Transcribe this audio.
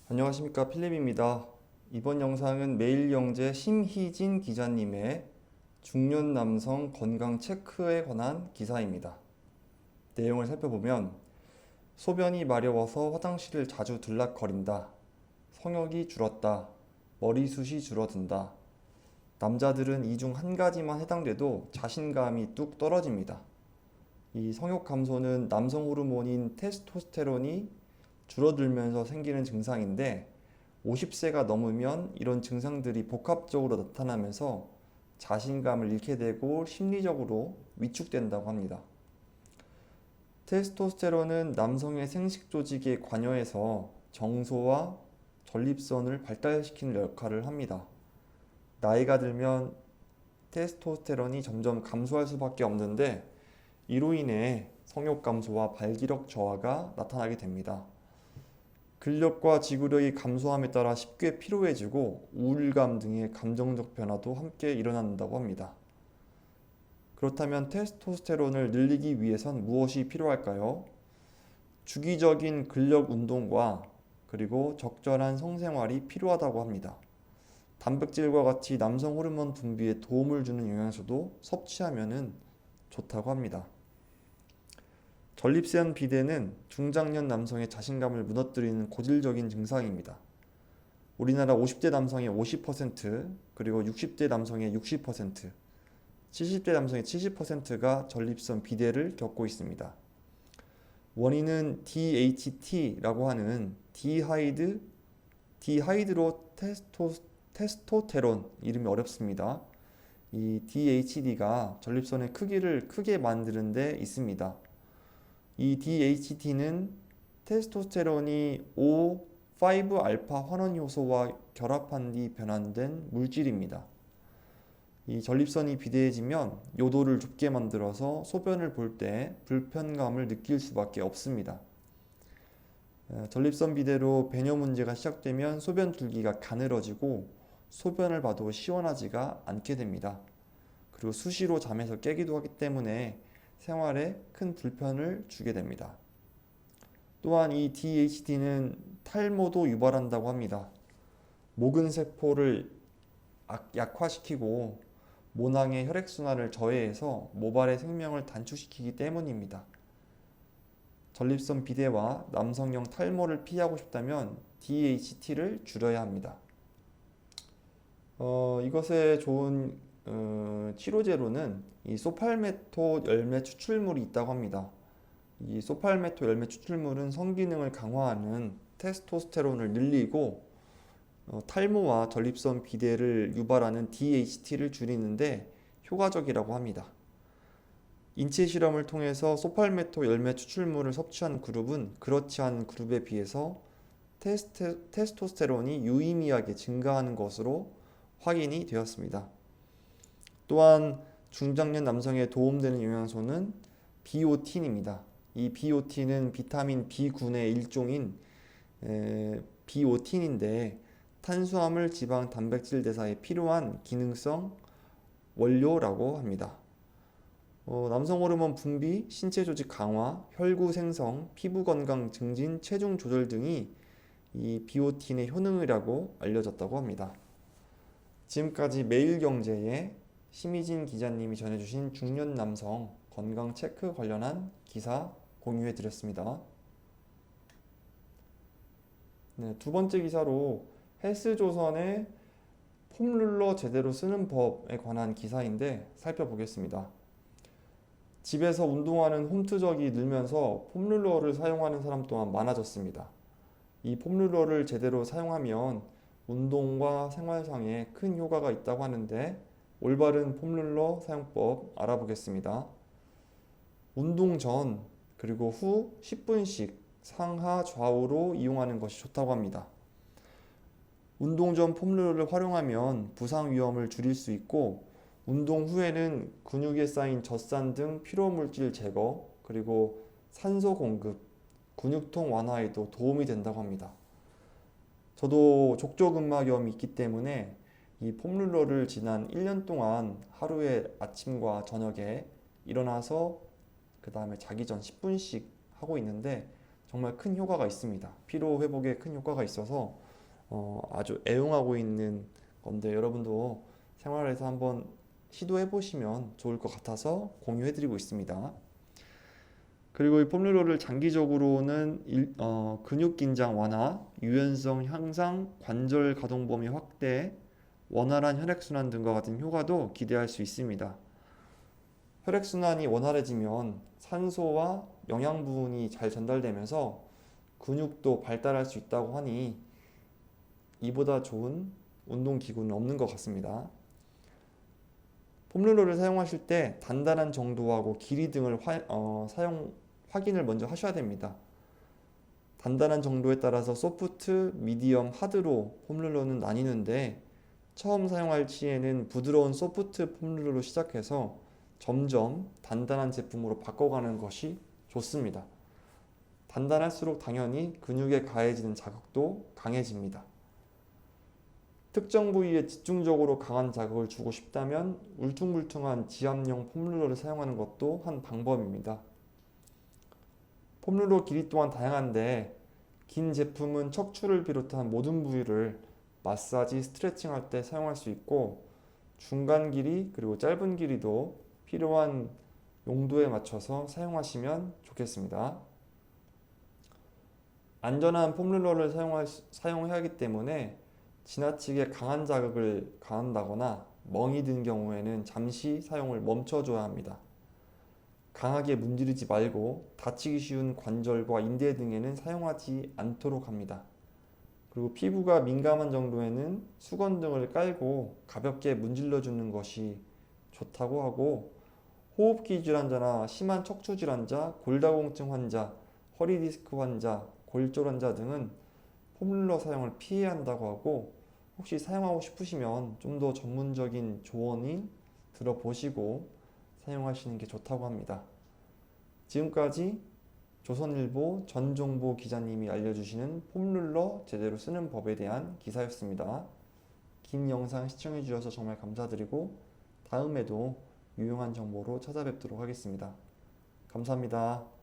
안녕하십니까, 필립입니다. 이번 영상은 매일경제 심희진 기자님의 중년 남성 건강 체크에 관한 기사입니다. 내용을 살펴보면 소변이 마려워서 화장실을 자주 들락거린다. 성욕이 줄었다. 머리숱이 줄어든다. 남자들은 이 중 한 가지만 해당돼도 자신감이 뚝 떨어집니다. 이 성욕 감소는 남성 호르몬인 테스토스테론이 줄어들면서 생기는 증상인데 50세가 넘으면 이런 증상들이 복합적으로 나타나면서 자신감을 잃게 되고 심리적으로 위축된다고 합니다. 테스토스테론은 남성의 생식 조직에 관여해서 정소와 전립선을 발달시키는 역할을 합니다. 나이가 들면 테스토스테론이 점점 감소할 수밖에 없는데 이로 인해 성욕 감소와 발기력 저하가 나타나게 됩니다. 근력과 지구력이 감소함에 따라 쉽게 피로해지고 우울감 등의 감정적 변화도 함께 일어난다고 합니다. 그렇다면 테스토스테론을 늘리기 위해선 무엇이 필요할까요? 주기적인 근력 운동과 그리고 적절한 성생활이 필요하다고 합니다. 단백질과 같이 남성 호르몬 분비에 도움을 주는 영양소도 섭취하면 좋다고 합니다. 전립선 비대는 중장년 남성의 자신감을 무너뜨리는 고질적인 증상입니다. 우리나라 50대 남성의 50%, 그리고 60대 남성의 60%, 70대 남성의 70%가 전립선 비대를 겪고 있습니다. 원인은 DHT라고 하는 디하이드로 테스토테론, 이름이 어렵습니다. 이 DHD가 전립선의 크기를 크게 만드는 데 있습니다. 이 DHT는 테스토스테론이 5알파 환원 효소와 결합한 뒤 변환된 물질입니다. 이 전립선이 비대해지면 요도를 좁게 만들어서 소변을 볼 때 불편감을 느낄 수밖에 없습니다. 전립선 비대로 배뇨 문제가 시작되면 소변 줄기가 가늘어지고 소변을 봐도 시원하지가 않게 됩니다. 그리고 수시로 잠에서 깨기도 하기 때문에 생활에 큰 불편을 주게 됩니다. 또한 이 DHD는 탈모도 유발한다고 합니다. 모근세포를 약화시키고 모낭의 혈액순환을 저해해서 모발의 생명을 단축시키기 때문입니다. 전립선 비대와 남성형 탈모를 피하고 싶다면 DHT를 줄여야 합니다. 이것의 좋은 치료제로는 이 소팔메토 열매 추출물이 있다고 합니다. 이 소팔메토 열매 추출물은 성기능을 강화하는 테스토스테론을 늘리고 탈모와 전립선 비대를 유발하는 DHT를 줄이는데 효과적이라고 합니다. 인체 실험을 통해서 소팔메토 열매 추출물을 섭취한 그룹은 그렇지 않은 그룹에 비해서 테스토스테론이 유의미하게 증가하는 것으로 확인이 되었습니다. 또한 중장년 남성에 도움되는 영양소는 비오틴입니다. 이 비오틴은 비타민 B군의 일종인 비오틴인데 탄수화물, 지방, 단백질 대사에 필요한 기능성 원료라고 합니다. 남성 호르몬 분비, 신체 조직 강화, 혈구 생성, 피부 건강 증진, 체중 조절 등이 이 비오틴의 효능이라고 알려졌다고 합니다. 지금까지 매일경제의 심희진 기자님이 전해주신 중년 남성 건강 체크 관련한 기사 공유해 드렸습니다. 네, 두 번째 기사로 헬스조선의 폼룰러 제대로 쓰는 법에 관한 기사인데 살펴보겠습니다. 집에서 운동하는 홈트적이 늘면서 폼룰러를 사용하는 사람 또한 많아졌습니다. 이 폼룰러를 제대로 사용하면 운동과 생활상에 큰 효과가 있다고 하는데 올바른 폼룰러 사용법 알아보겠습니다. 운동 전 그리고 후 10분씩 상하 좌우로 이용하는 것이 좋다고 합니다. 운동 전 폼룰러를 활용하면 부상 위험을 줄일 수 있고 운동 후에는 근육에 쌓인 젖산 등 피로물질 제거 그리고 산소 공급, 근육통 완화에도 도움이 된다고 합니다. 저도 족저근막염이 있기 때문에 이 폼룰러를 지난 1년 동안 하루에 아침과 저녁에 일어나서 그 다음에 자기 전 10분씩 하고 있는데 정말 큰 효과가 있습니다. 피로 회복에 큰 효과가 있어서 아주 애용하고 있는 건데 여러분도 생활에서 한번 시도해 보시면 좋을 것 같아서 공유해 드리고 있습니다. 그리고 이 폼롤러를 장기적으로는 근육 긴장 완화, 유연성 향상, 관절 가동 범위 확대, 원활한 혈액순환 등과 같은 효과도 기대할 수 있습니다. 혈액순환이 원활해지면 산소와 영양분이 잘 전달되면서 근육도 발달할 수 있다고 하니 이보다 좋은 운동기구는 없는 것 같습니다. 폼롤러를 사용하실 때 단단한 정도하고 길이 등을 사용 확인을 먼저 하셔야 됩니다. 단단한 정도에 따라서 소프트, 미디엄, 하드로 폼롤러는 나뉘는데 처음 사용할 시에는 부드러운 소프트 폼롤러로 시작해서 점점 단단한 제품으로 바꿔가는 것이 좋습니다. 단단할수록 당연히 근육에 가해지는 자극도 강해집니다. 특정 부위에 집중적으로 강한 자극을 주고 싶다면 울퉁불퉁한 지압용 폼롤러를 사용하는 것도 한 방법입니다. 폼롤러 길이 또한 다양한데 긴 제품은 척추를 비롯한 모든 부위를 마사지, 스트레칭할 때 사용할 수 있고 중간 길이 그리고 짧은 길이도 필요한 용도에 맞춰서 사용하시면 좋겠습니다. 안전한 폼롤러를 사용해야 하기 때문에 지나치게 강한 자극을 가한다거나 멍이 든 경우에는 잠시 사용을 멈춰줘야 합니다. 강하게 문지르지 말고 다치기 쉬운 관절과 인대 등에는 사용하지 않도록 합니다. 그리고 피부가 민감한 정도에는 수건 등을 깔고 가볍게 문질러 주는 것이 좋다고 하고 호흡기 질환자나 심한 척추 질환자, 골다공증 환자, 허리 디스크 환자, 골절 환자 등은 폼롤러 사용을 피해야 한다고 하고 혹시 사용하고 싶으시면 좀 더 전문적인 조언이 들어보시고 사용하시는 게 좋다고 합니다. 지금까지 조선일보 전종보 기자님이 알려주시는 폼롤러 제대로 쓰는 법에 대한 기사였습니다. 긴 영상 시청해 주셔서 정말 감사드리고 다음에도 유용한 정보로 찾아뵙도록 하겠습니다. 감사합니다.